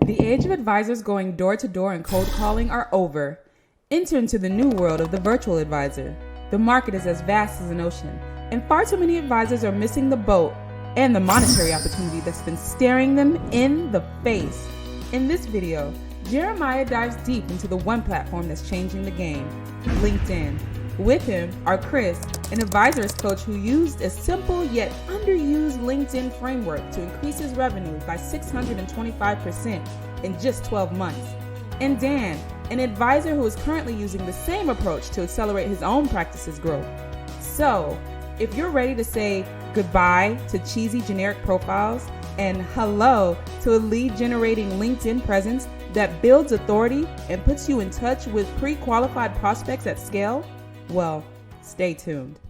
The age of advisors going door to door and cold calling are over. Enter into the new world of the virtual advisor. The market is as vast as an ocean, and far too many advisors are missing the boat and the monetary opportunity that's been staring them in the face. In this video, Jeremiah dives deep into the one platform that's changing the game, LinkedIn. With him are Chris, an advisors coach who used a simple yet underused LinkedIn framework to increase his revenue by 625% in just 12 months. And Dan, an advisor who is currently using the same approach to accelerate his own practice's growth. So, if you're ready to say goodbye to cheesy generic profiles and hello to a lead-generating LinkedIn presence that builds authority and puts you in touch with pre-qualified prospects at scale, well, stay tuned.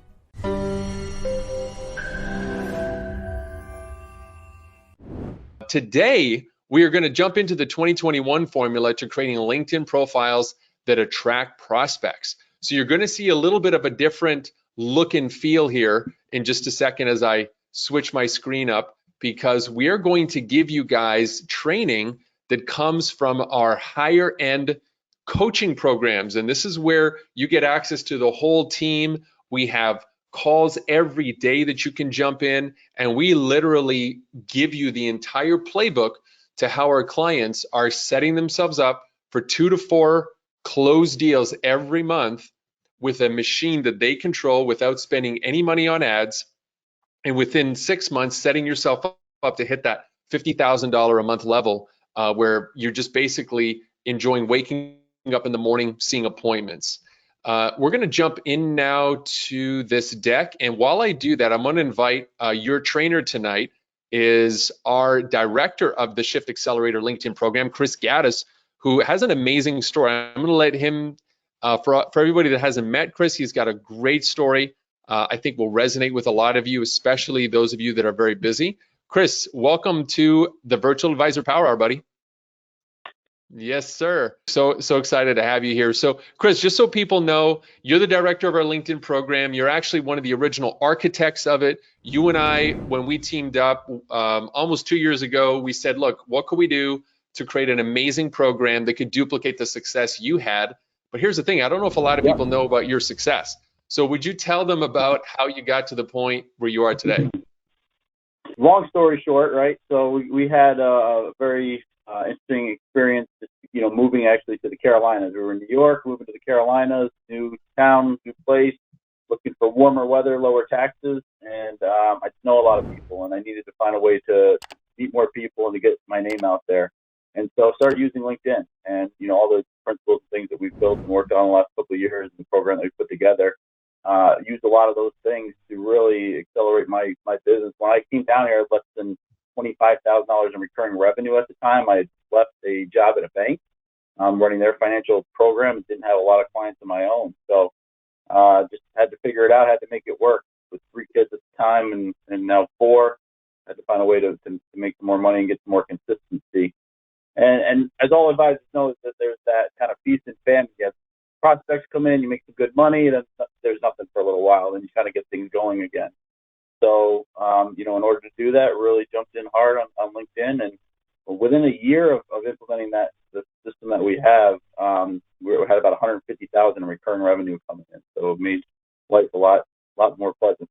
Today, we are going to jump into the 2021 formula to creating LinkedIn profiles that attract prospects. So you're going to see a little bit of a different look and feel here in just a second as I switch my screen up, because we are going to give you guys training that comes from our higher end coaching programs. And this is where you get access to the whole team. We have calls every day that you can jump in, and we literally give you the entire playbook to how our clients are setting themselves up for 2 to 4 closed deals every month with a machine that they control without spending any money on ads. And within 6 months, setting yourself up to hit that $50,000 a month level where you're just basically enjoying waking up in the morning, seeing appointments. We're going to jump in now to this deck. And while I do that, I'm going to invite your trainer tonight is our director of the Shift Accelerator LinkedIn program, Chris Gaddis, who has an amazing story. I'm going to let him, for everybody that hasn't met Chris, he's got a great story. I think will resonate with a lot of you, especially those of you that are very busy. Chris, welcome to the Virtual Advisor Power Hour, buddy. Yes, sir. So excited to have you here. So, Chris, just so people know, you're the director of our LinkedIn program. You're actually one of the original architects of it. You and I, when we teamed up almost 2 years ago, we said, look, what could we do to create an amazing program that could duplicate the success you had? But here's the thing, I don't know if a lot of people know about your success. So would you tell them about how you got to the point where you are today? Long story short, right? So we had a very interesting experience, moving actually to the Carolinas. We were in New York, moving to the Carolinas, new town, new place, looking for warmer weather, lower taxes, and I just know a lot of people, and I needed to find a way to meet more people and to get my name out there. And so I started using LinkedIn, and all the principles and things that we've built and worked on the last couple of years, and the program that we put together, used a lot of those things to really accelerate my business. When I came down here, I had less than $25,000 in recurring revenue at the time. I had left a job at a bank, running their financial program, and didn't have a lot of clients of my own. So just had to figure it out, had to make it work. With 3 kids at the time and now 4, had to find a way to make some more money and get some more consistency. And as all advisors know, is that there's that kind of feast and famine. You have prospects come in, you make some good money, then there's nothing for a little while, then you kind of get things going again. So, in order to do that, really jumped in hard on LinkedIn, and within a year of implementing the system that we have, we had about $150,000 in recurring revenue coming in. So it made life a lot more pleasant.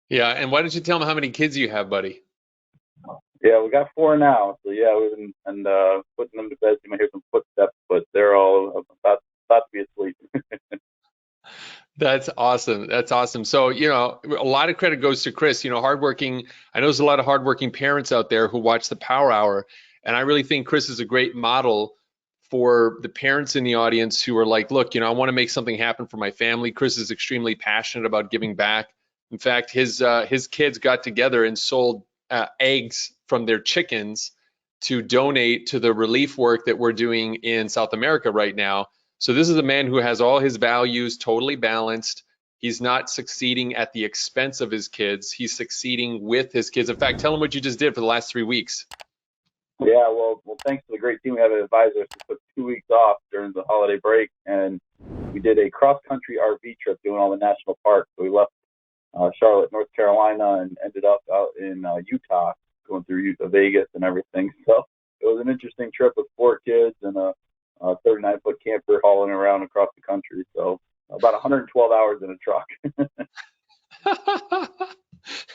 Yeah, and why don't you tell them how many kids you have, buddy? Yeah, we got 4 now. So yeah, we've been putting them to bed. You might hear some footsteps, but they're all about to be asleep. That's awesome. That's awesome. So, a lot of credit goes to Chris, hardworking. I know there's a lot of hardworking parents out there who watch the Power Hour. And I really think Chris is a great model for the parents in the audience who are like, look, I want to make something happen for my family. Chris is extremely passionate about giving back. In fact, his kids got together and sold eggs from their chickens to donate to the relief work that we're doing in South America right now. So this is a man who has all his values totally balanced. He's not succeeding at the expense of his kids. He's succeeding with his kids. In fact, tell him what you just did for the last 3 weeks. Yeah, well, thanks to the great team we have at Advisors, we took 2 weeks off during the holiday break, and we did a cross-country RV trip doing all the national parks. So we left Charlotte, North Carolina, and ended up out in Utah, going through Vegas and everything. So it was an interesting trip with 4 kids and a 39-foot camper hauling around across the country. So about 112 hours in a truck.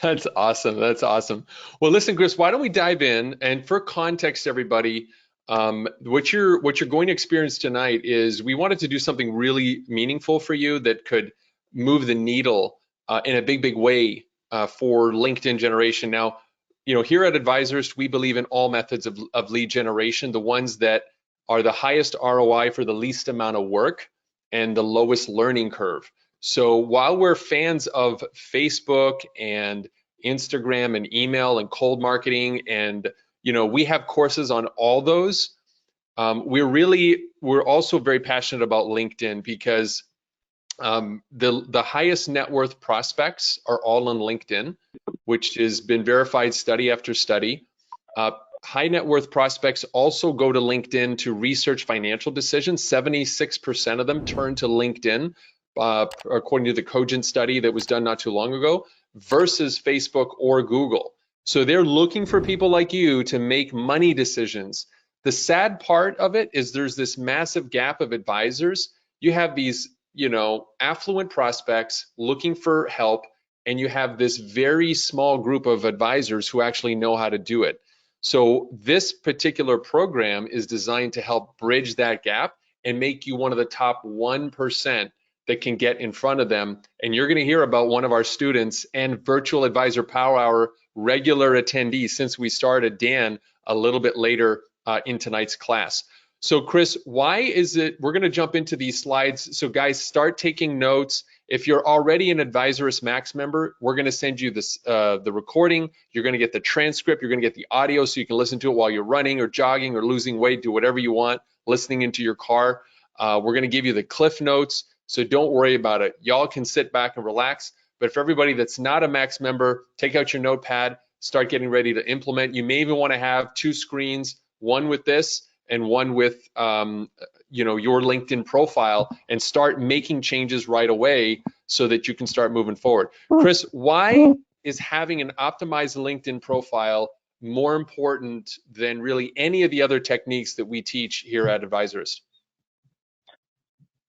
That's awesome. That's awesome. Well, listen, Chris, why don't we dive in? And for context, everybody, what you're going to experience tonight is we wanted to do something really meaningful for you that could move the needle in a big way for LinkedIn generation. Now, here at Advisors, we believe in all methods of lead generation, the ones that are the highest ROI for the least amount of work and the lowest learning curve. So while we're fans of Facebook and Instagram and email and cold marketing, and we have courses on all those, we're also very passionate about LinkedIn because the highest net worth prospects are all on LinkedIn, which has been verified study after study. High net worth prospects also go to LinkedIn to research financial decisions. 76% of them turn to LinkedIn, according to the Cogent study that was done not too long ago, versus Facebook or Google. So they're looking for people like you to make money decisions. The sad part of it is there's this massive gap of advisors. You have these, affluent prospects looking for help, and you have this very small group of advisors who actually know how to do it. So this particular program is designed to help bridge that gap and make you one of the top 1% that can get in front of them. And you're going to hear about one of our students and Virtual Advisor Power Hour regular attendee since we started, Dan, a little bit later in tonight's class. So Chris, why is it, we're going to jump into these slides. So guys, start taking notes. If you're already an Advisors Max member, we're going to send you this, the recording. You're going to get the transcript. You're going to get the audio so you can listen to it while you're running or jogging or losing weight, do whatever you want, listening into your car. We're going to give you the cliff notes. So don't worry about it. Y'all can sit back and relax. But for everybody that's not a Max member, take out your notepad, start getting ready to implement. You may even want to have 2 screens, one with this and one with your LinkedIn profile, and start making changes right away so that you can start moving forward. Chris, why is having an optimized LinkedIn profile more important than really any of the other techniques that we teach here at Advisors?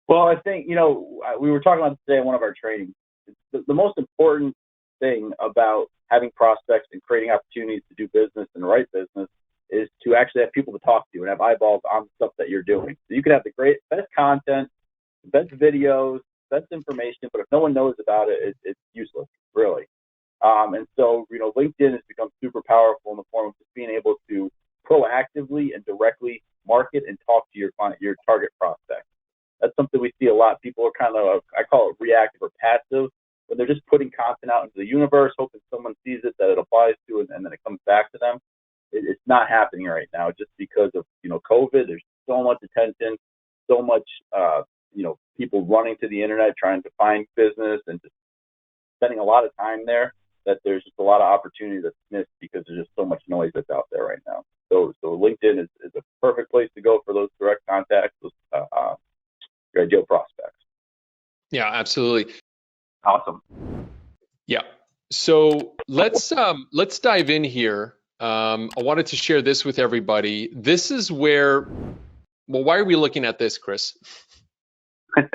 Well, I think, we were talking about this today in one of our trainings. The most important thing about having prospects and creating opportunities to do business and write business is to actually have people to talk to and have eyeballs on the stuff that you're doing. So you can have the best content, best videos, best information, but if no one knows about it, it's useless, really. And so, LinkedIn has become super powerful in the form of just being able to proactively and directly market and talk to your target prospect. That's something we see a lot. People are kind of, I call it reactive or passive, when they're just putting content out into the universe, hoping someone sees it, that it applies to it, and then it comes back to them. It's not happening right now just because of, COVID. There's so much attention, so much, people running to the internet, trying to find business and just spending a lot of time there, that there's just a lot of opportunity that's missed because there's just so much noise that's out there right now. So LinkedIn is a perfect place to go for those direct contacts, those your ideal prospects. Yeah, absolutely. Awesome. Yeah. So let's dive in here. I wanted to share this with everybody. This is where, why are we looking at this, Chris? This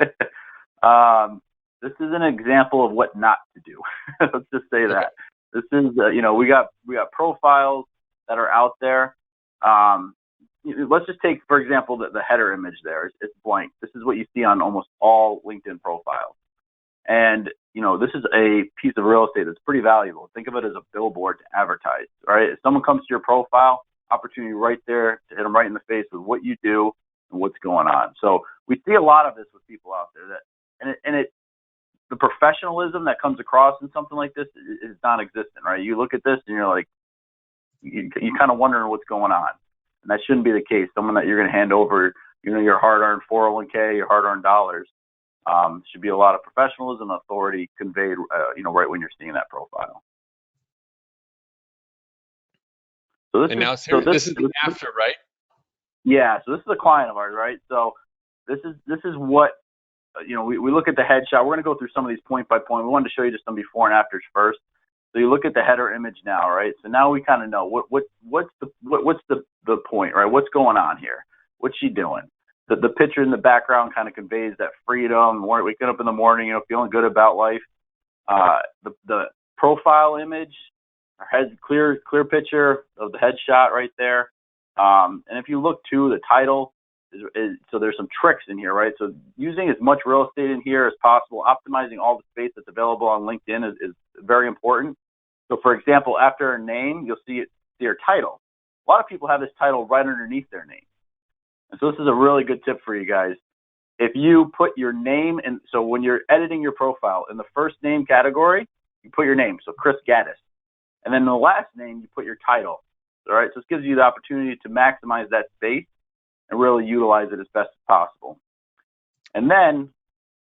is an example of what not to do. Let's just say that. This is, we got profiles that are out there. Let's just take, for example, the header image there. It's blank. This is what you see on almost all LinkedIn profiles. And, this is a piece of real estate that's pretty valuable. Think of it as a billboard to advertise, right? If someone comes to your profile, opportunity right there to hit them right in the face with what you do and what's going on. So we see a lot of this with people out there the professionalism that comes across in something like this is non-existent, right? You look at this and you're like, you kind of wondering what's going on. And that shouldn't be the case. Someone that you're going to hand over, your hard-earned 401k, your hard-earned dollars, should be a lot of professionalism and authority conveyed, right when you're seeing that profile. So this is the after, right? Yeah. So this is a client of ours, right? So this is what, we look at the headshot. We're going to go through some of these point by point. We wanted to show you just some before and afters first. So you look at the header image now, right? So now we kind of know what's the point, right? What's going on here? What's she doing? The picture in the background kind of conveys that freedom, waking up in the morning, feeling good about life. The profile image, our head clear picture of the headshot right there. And if you look to the title, so there's some tricks in here, right? So using as much real estate in here as possible, optimizing all the space that's available on LinkedIn is very important. So for example, after her name, you'll see her title. A lot of people have this title right underneath their name. And so this is a really good tip for you guys. If you put your name in, so when you're editing your profile, in the first name category, you put your name, so Chris Gaddis. And then in the last name, you put your title. All right, so this gives you the opportunity to maximize that space and really utilize it as best as possible. And then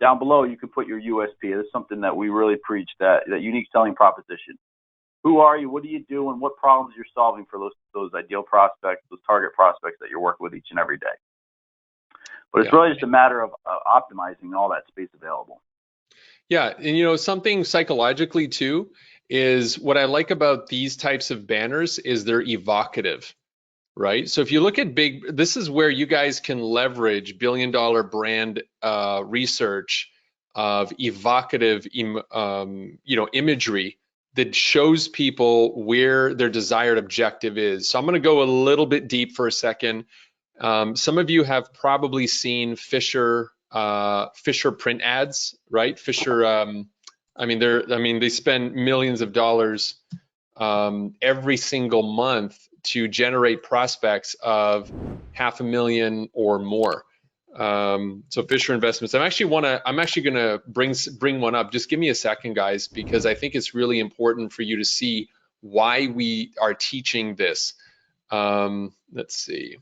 down below, you can put your USP. That's something that we really preach, that unique selling proposition. Who are you? What do you do? And what problems you're solving for those ideal prospects, those target prospects that you're working with each and every day. But it's really just a matter of optimizing all that space available. Yeah, and something psychologically too is what I like about these types of banners is they're evocative, right? So if you look at this is where you guys can leverage billion-dollar brand research of evocative, imagery that shows people where their desired objective is. So I'm going to go a little bit deep for a second. Some of you have probably seen Fisher print ads, right? Fisher, they spend millions of dollars every single month to generate prospects of $500,000 or more. So Fisher Investments. I'm actually gonna bring one up. Just give me a second, guys, because I think it's really important for you to see why we are teaching this. Let's see.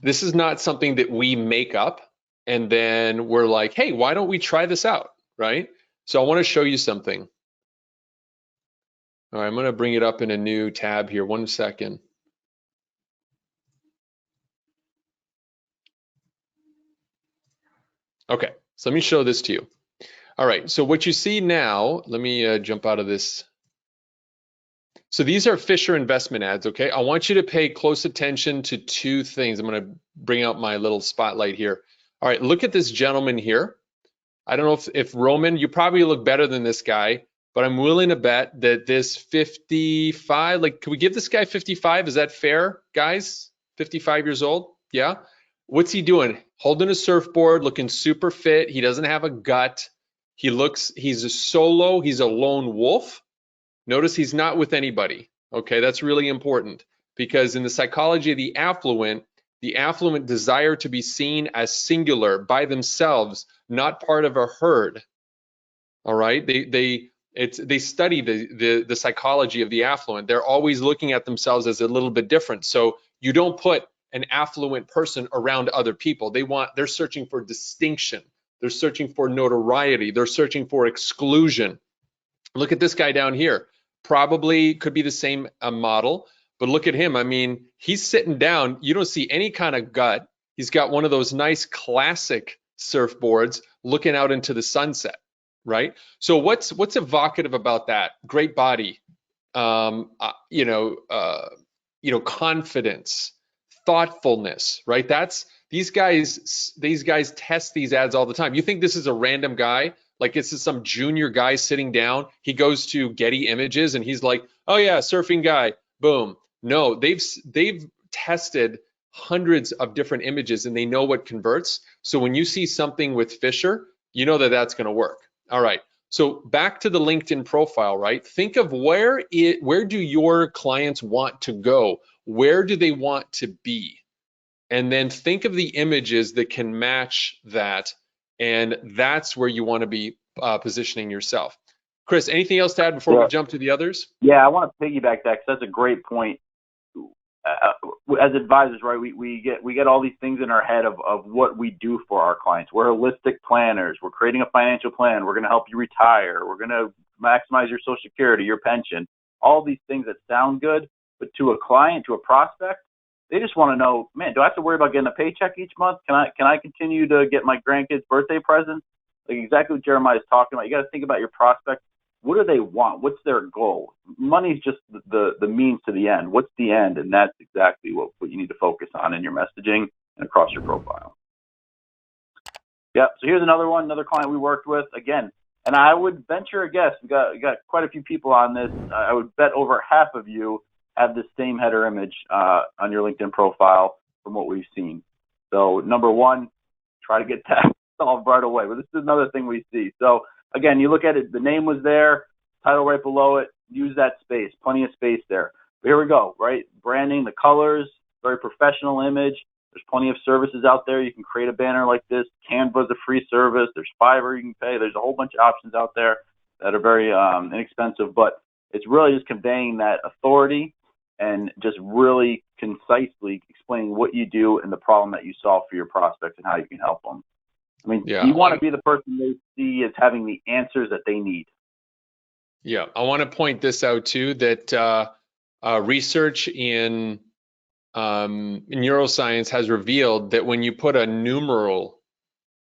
This is not something that we make up and then we're like, hey, why don't we try this out, right? So I want to show you something. All right, I'm going to bring it up in a new tab here. 1 second. Okay, so let me show this to you. All right, so what you see now, let me jump out of this. So these are Fisher investment ads, okay? I want you to pay close attention to two things. I'm going to bring out my little spotlight here. All right, look at this gentleman here. I don't know if Roman, you probably look better than this guy, but I'm willing to bet that this 55, can we give this guy 55? Is that fair, guys? 55 years old? Yeah. What's he doing? Holding a surfboard, looking super fit. He doesn't have a gut. He's a solo. He's a lone wolf. Notice he's not with anybody. Okay, that's really important because in the psychology of the affluent desire to be seen as singular by themselves, not part of a herd. All right, they study the psychology of the affluent. They're always looking at themselves as a little bit different. So you don't put an affluent person around other people. They're searching for distinction. They're searching for notoriety. They're searching for exclusion. Look at this guy down here. Probably could be the same model, but look at him. I mean, he's sitting down. You don't see any kind of gut. He's got one of those nice classic surfboards looking out into the sunset, right? So what's evocative about that? Great body, confidence, thoughtfulness, right? These guys test these ads all the time. You think this is a random guy? Like this is some junior guy sitting down. He goes to Getty Images and he's like, oh yeah, surfing guy, boom. No, they've tested hundreds of different images and they know what converts. So when you see something with Fisher, you know that that's going to work. All right. So back to the LinkedIn profile, right? Think of where do your clients want to go? Where do they want to be? And then think of the images that can match that. And that's where you want to be positioning yourself. Chris, anything else to add before we jump to the others? Yeah, I want to piggyback that because that's a great point. As advisors, right, we get all these things in our head of what we do for our clients. We're holistic planners. We're creating a financial plan. We're going to help you retire. We're going to maximize your Social Security, your pension, all these things that sound good, but to a client, to a prospect, they just want to know, man, do I have to worry about getting a paycheck each month? Can I continue to get my grandkids' birthday presents? Like exactly what Jeremiah is talking about. You got to think about your prospect what do they want? What's their goal? Money's just the means to the end. What's the end? And that's exactly what you need to focus on in your messaging and across your profile. Yeah, so here's another one, another client we worked with. Again, and I would venture a guess, we got quite a few people on this. I would bet over half of you have the same header image on your LinkedIn profile from what we've seen. So number one, try to get that solved right away. But this is another thing we see. So again, you look at it, the name was there, title right below it, use that space, plenty of space there. But here we go, right? Branding, the colors, very professional image. There's plenty of services out there. You can create a banner like this. Canva's a free service. There's Fiverr you can pay. There's a whole bunch of options out there that are very inexpensive, but it's really just conveying that authority and just really concisely explaining what you do and the problem that you solve for your prospects and how you can help them. I mean, you want to be the person they see as having the answers that they need. Yeah, I want to point this out too, that research in neuroscience has revealed that when you put a numeral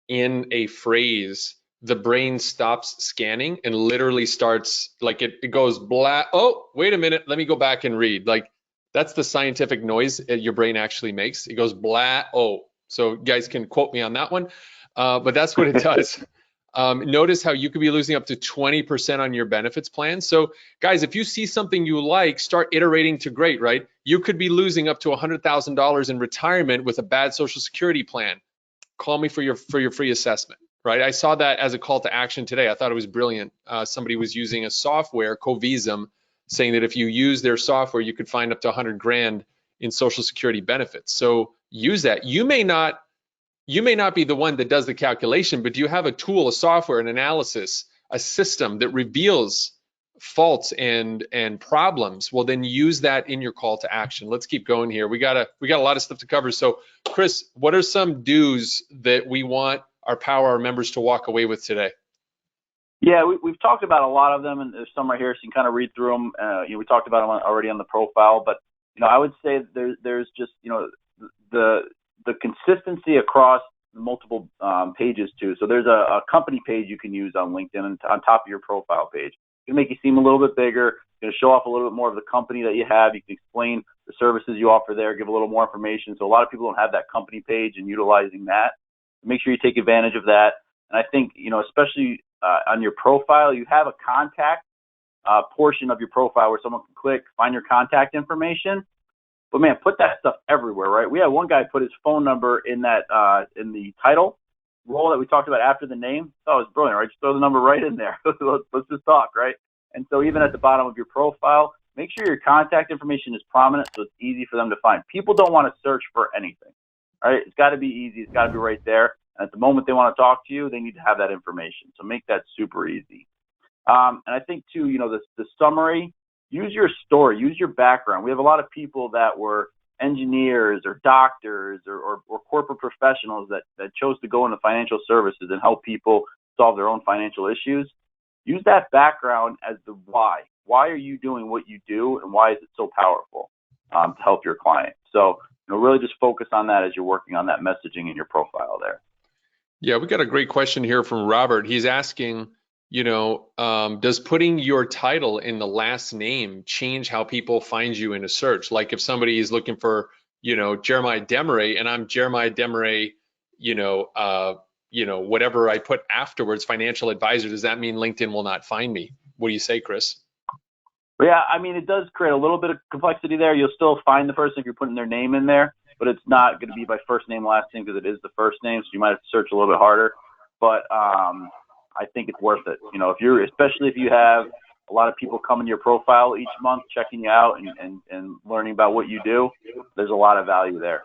in a phrase, the brain stops scanning and literally starts, like it goes blah. Oh, wait a minute, let me go back and read. Like that's the scientific noise your brain actually makes. It goes blah. Oh, so you guys can quote me on that one, but that's what it does. Notice how you could be losing up to 20% on your benefits plan. So guys, if you see something you like, start iterating to great, right? You could be losing up to $100,000 in retirement with a bad Social Security plan. Call me for your free assessment, right? I saw that as a call to action today. I thought it was brilliant. Somebody was using a software, Covism, saying that if you use their software, you could find up to 100 grand in Social Security benefits. So use that. You may not be the one that does the calculation, but do you have a tool, a software, an analysis, a system that reveals faults and problems? Well, then use that in your call to action. Let's keep going here. We got a lot of stuff to cover. So Chris, what are some do's that we want our members to walk away with today? Yeah, we've talked about a lot of them, and there's some right here, so you can kind of read through them. We talked about them already on the profile, but I would say there's just the consistency across multiple pages too. So there's a company page you can use on LinkedIn and on top of your profile page. It's going to make you seem a little bit bigger. It's going to show off a little bit more of the company that you have. You can explain the services you offer there, give a little more information. So a lot of people don't have that company page and utilizing that. Make sure you take advantage of that. And I think, especially on your profile, you have a contact portion of your profile where someone can click, find your contact information. But man, put that stuff everywhere, right? We had one guy put his phone number in that in the title role that we talked about after the name. Oh, it was brilliant, right? Just throw the number right in there. Let's just talk, right? And so even at the bottom of your profile, make sure your contact information is prominent so it's easy for them to find. People don't want to search for anything, right? It's got to be easy. It's got to be right there. And at the moment they want to talk to you, they need to have that information. So make that super easy. And I think too, the summary. Use your story, use your background. We have a lot of people that were engineers or doctors or corporate professionals that chose to go into financial services and help people solve their own financial issues. Use that background as the why. Why are you doing what you do, and why is it so powerful to help your client? So really just focus on that as you're working on that messaging in your profile there. Yeah, we got a great question here from Robert. He's asking, does putting your title in the last name change how people find you in a search? Like if somebody is looking for, Jeremiah Desmarais and I'm Jeremiah Desmarais, whatever I put afterwards, financial advisor, does that mean LinkedIn will not find me? What do you say, Chris? Well, yeah, I mean, it does create a little bit of complexity there. You'll still find the person if you're putting their name in there, but it's not going to be by first name, last name, because it is the first name. So you might have to search a little bit harder, but, I think it's worth it. Especially if you have a lot of people coming to your profile each month, checking you out and learning about what you do, there's a lot of value there.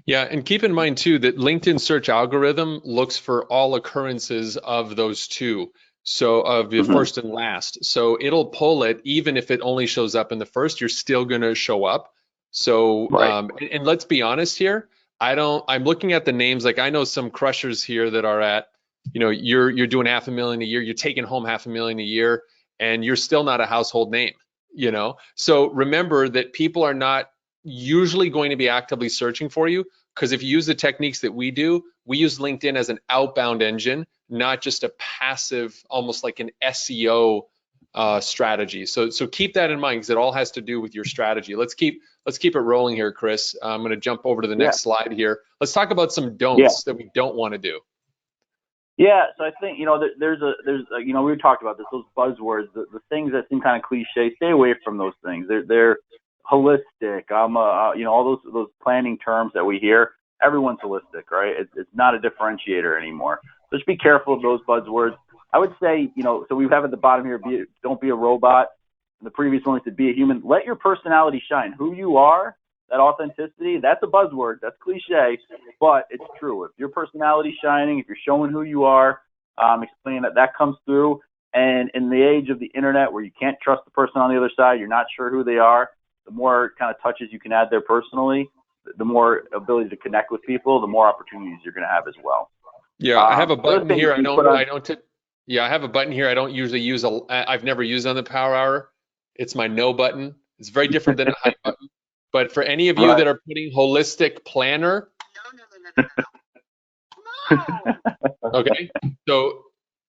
Yeah, and keep in mind too that LinkedIn search algorithm looks for all occurrences of those two. So of the first and last. So it'll pull it, even if it only shows up in the first, you're still going to show up. So, right. And let's be honest here. I'm looking at the names. Like I know some crushers here that are at, you're doing $500,000 a year, you're taking home $500,000 a year, and you're still not a household name, So remember that people are not usually going to be actively searching for you, because if you use the techniques that we do, we use LinkedIn as an outbound engine, not just a passive, almost like an SEO strategy. So keep that in mind because it all has to do with your strategy. Let's keep it rolling here, Chris. I'm going to jump over to the next slide here. Let's talk about some don'ts that we don't want to do. Yeah, so I think, there's we talked about this, those buzzwords, the things that seem kind of cliche, stay away from those things. They're holistic. All those planning terms that we hear, everyone's holistic, right? It's not a differentiator anymore. So just be careful of those buzzwords. I would say, so we have at the bottom here, don't be a robot. The previous one said, be a human. Let your personality shine. Who you are, that authenticity, that's a buzzword. That's cliche, but it's true. If your personality's shining, if you're showing who you are, explaining that comes through. And in the age of the internet where you can't trust the person on the other side, you're not sure who they are, the more kind of touches you can add there personally, the more ability to connect with people, the more opportunities you're going to have as well. Yeah, I have a button here. I have a button here. I don't usually use. I've never used on the Power Hour. It's my no button. It's very different than a hype button. But for any of you that are putting holistic planner, okay, so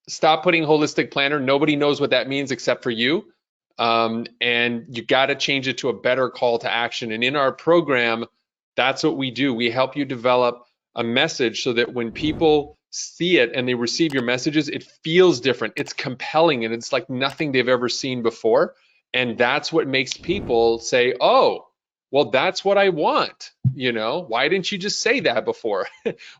stop putting holistic planner. Nobody knows what that means except for you. And you got to change it to a better call to action. And in our program, that's what we do. We help you develop a message so that when people see it and they receive your messages, it feels different. It's compelling and it's like nothing they've ever seen before. And that's what makes people say, oh, well, that's what I want. Why didn't you just say that before?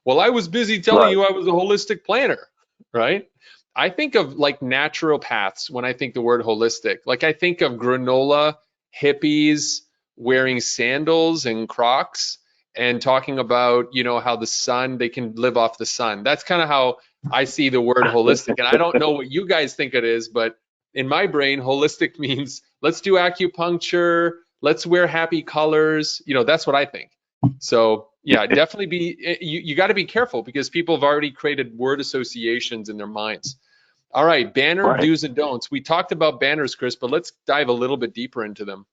Well, I was busy telling you I was a holistic planner, right? I think of like naturopaths when I think the word holistic. Like I think of granola hippies wearing sandals and Crocs and talking about, how the sun, they can live off the sun. That's kind of how I see the word holistic. And I don't know what you guys think it is, but in my brain, holistic means let's do acupuncture, let's wear happy colors. That's what I think. So yeah, definitely you got to be careful because people have already created word associations in their minds. All right, banner do's and don'ts. We talked about banners, Chris, but let's dive a little bit deeper into them.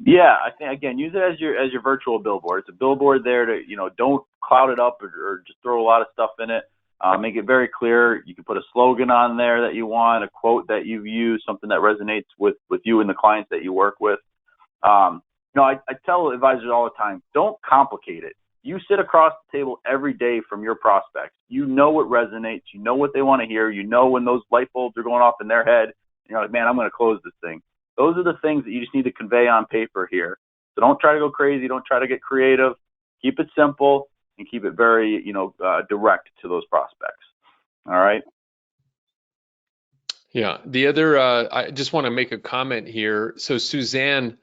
Yeah, I think again, use it as your virtual billboard. It's a billboard there to don't cloud it up or just throw a lot of stuff in it. Make it very clear. You can put a slogan on there that you want, a quote that you've used, something that resonates with you and the clients that you work with. I tell advisors all the time, don't complicate it. You sit across the table every day from your prospects. You know what resonates. You know what they want to hear. You know when those light bulbs are going off in their head. And you're like, man, I'm going to close this thing. Those are the things that you just need to convey on paper here. So don't try to go crazy. Don't try to get creative. Keep it simple and keep it very, direct to those prospects. All right. Yeah. The other, I just want to make a comment here. So Susan,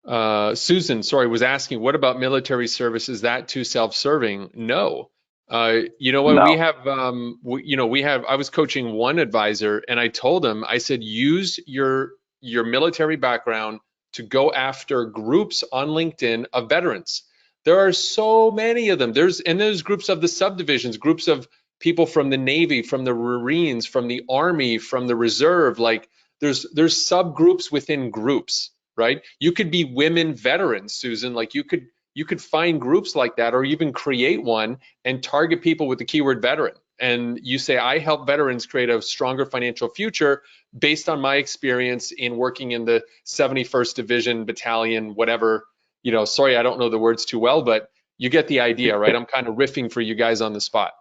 was asking, what about military service? Is that too self-serving? No. You know what? No. We have, I was coaching one advisor and I told him, I said, use your military background to go after groups on LinkedIn of veterans. There are so many of them. There's groups of the subdivisions, groups of people from the Navy, from the Marines, from the Army, from the Reserve. Like there's subgroups within groups, right? You could be women veterans, Susan. Like you could find groups like that or even create one and target people with the keyword veteran. And you say, I help veterans create a stronger financial future based on my experience in working in the 71st Division Battalion, whatever, sorry, I don't know the words too well, but you get the idea, right? I'm kind of riffing for you guys on the spot.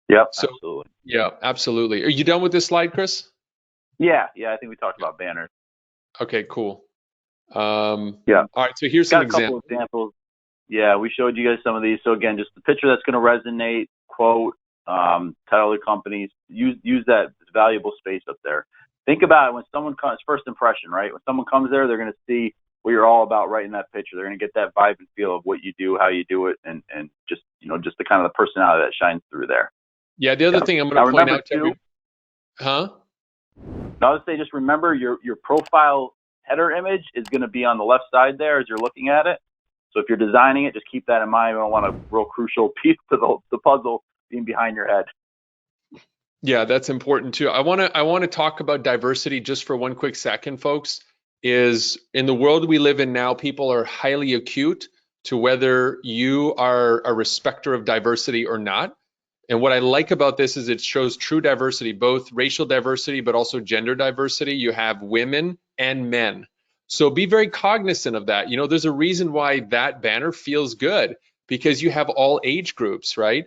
Yep, absolutely. Yeah, absolutely. Are you done with this slide, Chris? Yeah, I think we talked about banners. Okay, cool. Yeah. All right, so here's some examples. Yeah, we showed you guys some of these. So again, just the picture that's going to resonate, quote, tell other companies, use that valuable space up there. Think about it when someone comes, first impression, right? When someone comes there, they're going to see what you're all about right in that picture. They're going to get that vibe and feel of what you do, how you do it, and just the kind of the personality that shines through there. Yeah, the other thing I'm going to point out to you. I would say just remember your profile header image is going to be on the left side there as you're looking at it. So if you're designing it, just keep that in mind. We don't want a real crucial piece to the puzzle being behind your head. Yeah, that's important too. I want to talk about diversity just for one quick second, folks. Is in the world we live in now, people are highly acute to whether you are a respecter of diversity or not. And what I like about this is it shows true diversity, both racial diversity, but also gender diversity. You have women and men. So be very cognizant of that. You know, there's a reason why that banner feels good, because you have all age groups, right?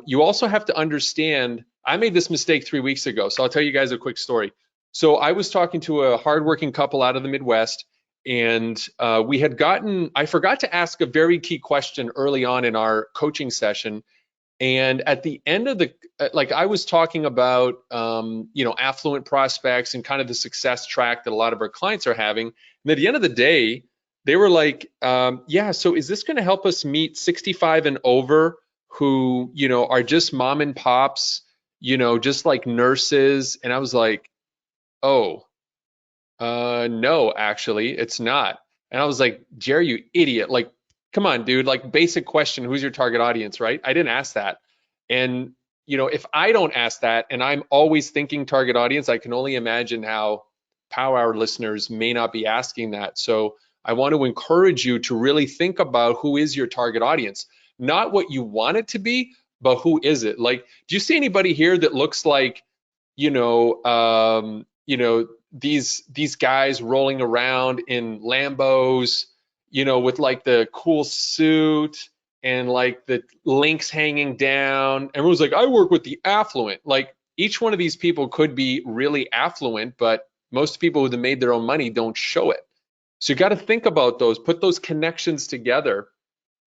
You also have to understand, I made this mistake 3 weeks ago, so I'll tell you guys a quick story. So I was talking to a hardworking couple out of the Midwest, and I forgot to ask a very key question early on in our coaching session. And at the end of like I was talking about, affluent prospects and kind of the success track that a lot of our clients are having. And at the end of the day, they were like, yeah, so is this going to help us meet 65 and over who, are just mom and pops, just like nurses? And I was like, oh, no, actually, it's not. And I was like, Jerry, you idiot. Like, come on, dude, like basic question, who's your target audience, right? I didn't ask that. And, if I don't ask that and I'm always thinking target audience, I can only imagine how Power Hour listeners may not be asking that. So I want to encourage you to really think about who is your target audience, not what you want it to be, but who is it? Like, do you see anybody here that looks like, these guys rolling around in Lambos, with like the cool suit and like the links hanging down? Everyone's like, I work with the affluent. Like, each one of these people could be really affluent, but most people who have made their own money don't show it. So you got to think about those, put those connections together,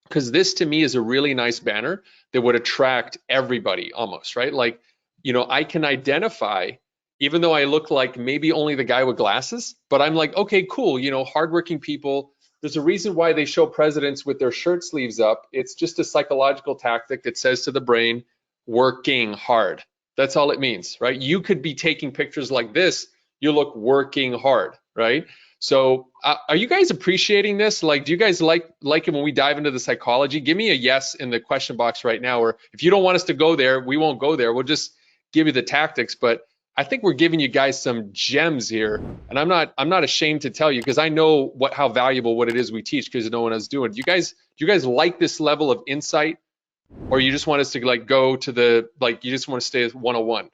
because this to me is a really nice banner that would attract everybody almost, right? Like, I can identify, even though I look like maybe only the guy with glasses, but I'm like, okay, cool, hardworking people. There's a reason why they show presidents with their shirt sleeves up. It's just a psychological tactic that says to the brain, working hard. That's all it means, right? You could be taking pictures like this. You look working hard, right? So are you guys appreciating this? Like, do you guys like it when we dive into the psychology? Give me a yes in the question box right now, or if you don't want us to go there, we won't go there. We'll just give you the tactics. But I think we're giving you guys some gems here, and I'm not ashamed to tell you, because I know how valuable what it is we teach, because no one else doing it. Do you guys like this level of insight, or you just want us to like go to you just want to stay at 101?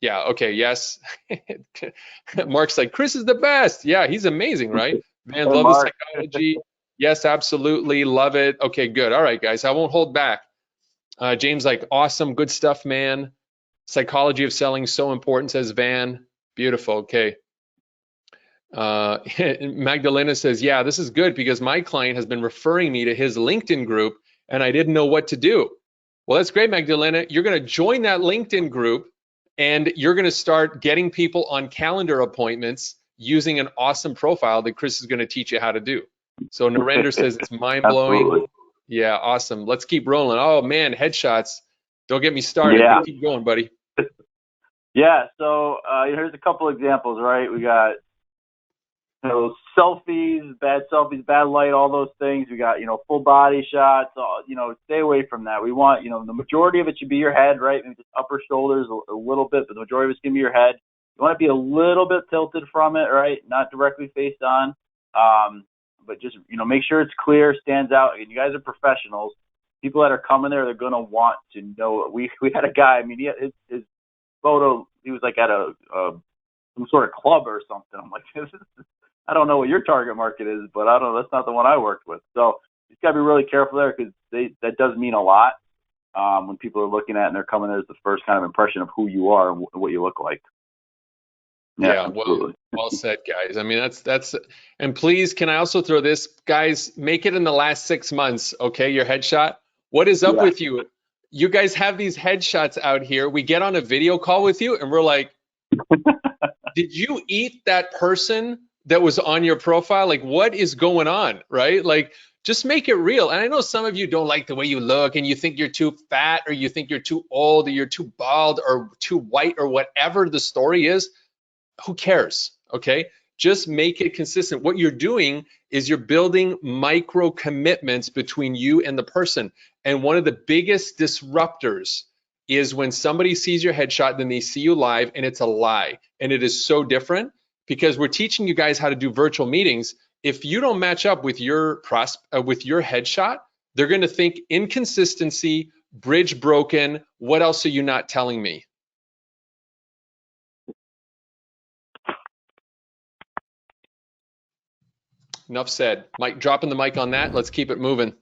Yeah, okay, yes. Mark's like, Chris is the best. Yeah, he's amazing, right? Man, love the psychology. Yes, absolutely, love it. Okay, good. All right, guys, I won't hold back. James like, awesome, good stuff, man. Psychology of selling, so important, says Van. Beautiful, okay. Magdalena says, yeah, this is good because my client has been referring me to his LinkedIn group and I didn't know what to do. Well, that's great, Magdalena. You're going to join that LinkedIn group and you're going to start getting people on calendar appointments using an awesome profile that Chris is going to teach you how to do. So Narendra says it's mind-blowing. Absolutely. Yeah, awesome. Let's keep rolling. Oh, man, headshots. Don't get me started. Yeah. Keep going, buddy. Yeah, so here's a couple examples, right? We got selfies, bad light, all those things. We got, full body shots, stay away from that. We want, the majority of it should be your head, right? Maybe just upper shoulders a little bit, but the majority of it's going to be your head. You want to be a little bit tilted from it, right? Not directly face on, but just, make sure it's clear, stands out. And you guys are professionals. People that are coming there, they're going to want to know. We had a guy, his photo, he was like at some sort of club or something. I'm like, I don't know what your target market is, but I don't know. That's not the one I worked with. So you got to be really careful there, because that does mean a lot when people are looking at and they're coming there as the first kind of impression of who you are and what you look like. Yeah, well said, guys. I mean, that's, and please, can I also throw this, guys, make it in the last 6 months, okay, your headshot. What is up with you? You guys have these headshots out here. We get on a video call with you and we're like, did you eat that person that was on your profile? Like, what is going on, right? Like, just make it real. And I know some of you don't like the way you look and you think you're too fat, or you think you're too old, or you're too bald, or too white, or whatever the story is. Who cares? Okay, just make it consistent. What you're doing is you're building micro commitments between you and the person. And one of the biggest disruptors is when somebody sees your headshot, then they see you live and it's a lie. And it is so different, because we're teaching you guys how to do virtual meetings. If you don't match up with your headshot, they're going to think inconsistency, bridge broken. What else are you not telling me? Enough said. Mike, dropping the mic on that. Let's keep it moving.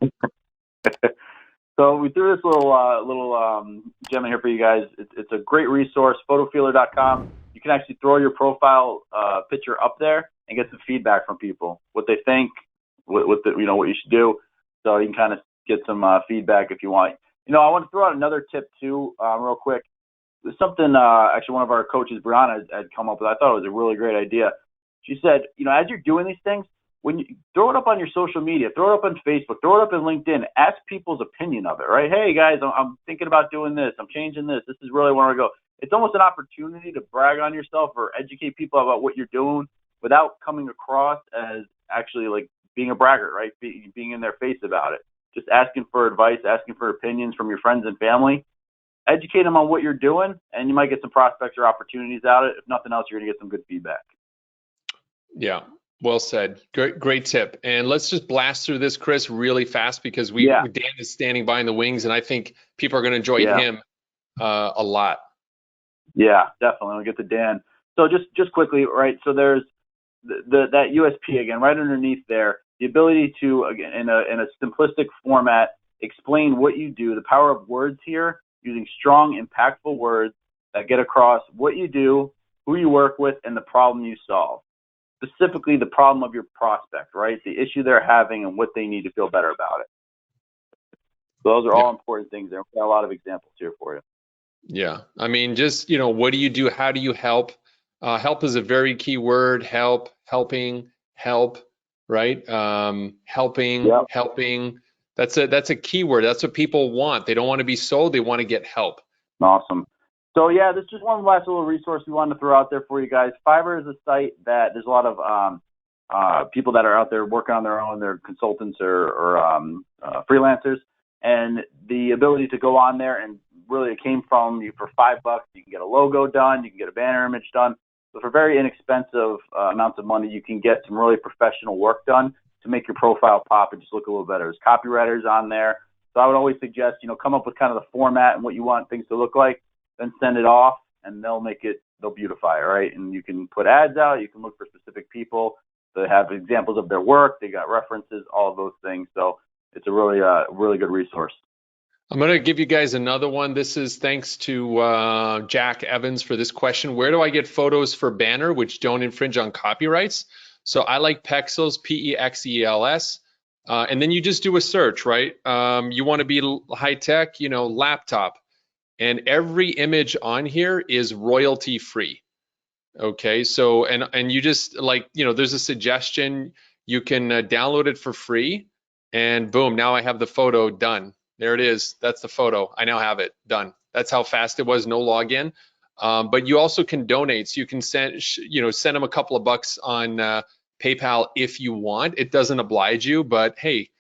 So we threw this little gem in here for you guys. It's a great resource, photofeeler.com. You can actually throw your profile picture up there and get some feedback from people, what they think, what you should do. So you can kind of get some feedback if you want. I want to throw out another tip too, real quick. There's something actually one of our coaches, Brianna, had come up with. I thought it was a really great idea. She said, as you're doing these things, when you throw it up on your social media, throw it up on Facebook, throw it up on LinkedIn, ask people's opinion of it, right? Hey guys, I'm thinking about doing this. I'm changing this. This is really where I go. It's almost an opportunity to brag on yourself or educate people about what you're doing without coming across as actually like being a braggart, right? Being in their face about it. Just asking for advice, asking for opinions from your friends and family. Educate them on what you're doing, and you might get some prospects or opportunities out of it. If nothing else, you're going to get some good feedback. Yeah. Well said. Great tip. And let's just blast through this, Chris, really fast because Dan is standing by in the wings, and I think people are going to enjoy him a lot. Yeah, definitely. We'll get to Dan. So just quickly, right? So there's that USP again, right underneath there, the ability to, again, in a simplistic format, explain what you do, the power of words here, using strong, impactful words that get across what you do, who you work with, and the problem you solve. Specifically the problem of your prospect, right? The issue they're having and what they need to feel better about it. So those are all important things there. We've got a lot of examples here for you. Yeah. I mean, just, what do you do? How do you help? Help is a very key word. Help, helping, help, right? Helping. That's a key word. That's what people want. They don't want to be sold. They want to get help. Awesome. So yeah, this is just one last little resource we wanted to throw out there for you guys. Fiverr is a site that there's a lot of people that are out there working on their own. They're consultants or freelancers, and the ability to go on there and really it came from you for $5. You can get a logo done, you can get a banner image done. So for very inexpensive amounts of money, you can get some really professional work done to make your profile pop and just look a little better. There's copywriters on there, so I would always suggest come up with kind of the format and what you want things to look like. Then send it off, and they'll beautify it, right? And you can put ads out. You can look for specific people that have examples of their work. They got references, all of those things. So it's a really good resource. I'm going to give you guys another one. This is thanks to Jack Evans for this question. Where do I get photos for banner which don't infringe on copyrights? So I like Pexels, P-E-X-E-L-S. And then you just do a search, right? You want to be high tech, laptop. And every image on here is royalty free. Okay, so and you just there's a suggestion. You can download it for free, and boom, now I have the photo done. There it is. That's the photo. I now have it done. That's how fast it was. No login. But you also can donate. So you can send them a couple of bucks on PayPal if you want. It doesn't oblige you, but hey.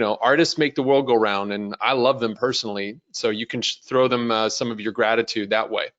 Artists make the world go round, and I love them personally. So you can throw them some of your gratitude that way.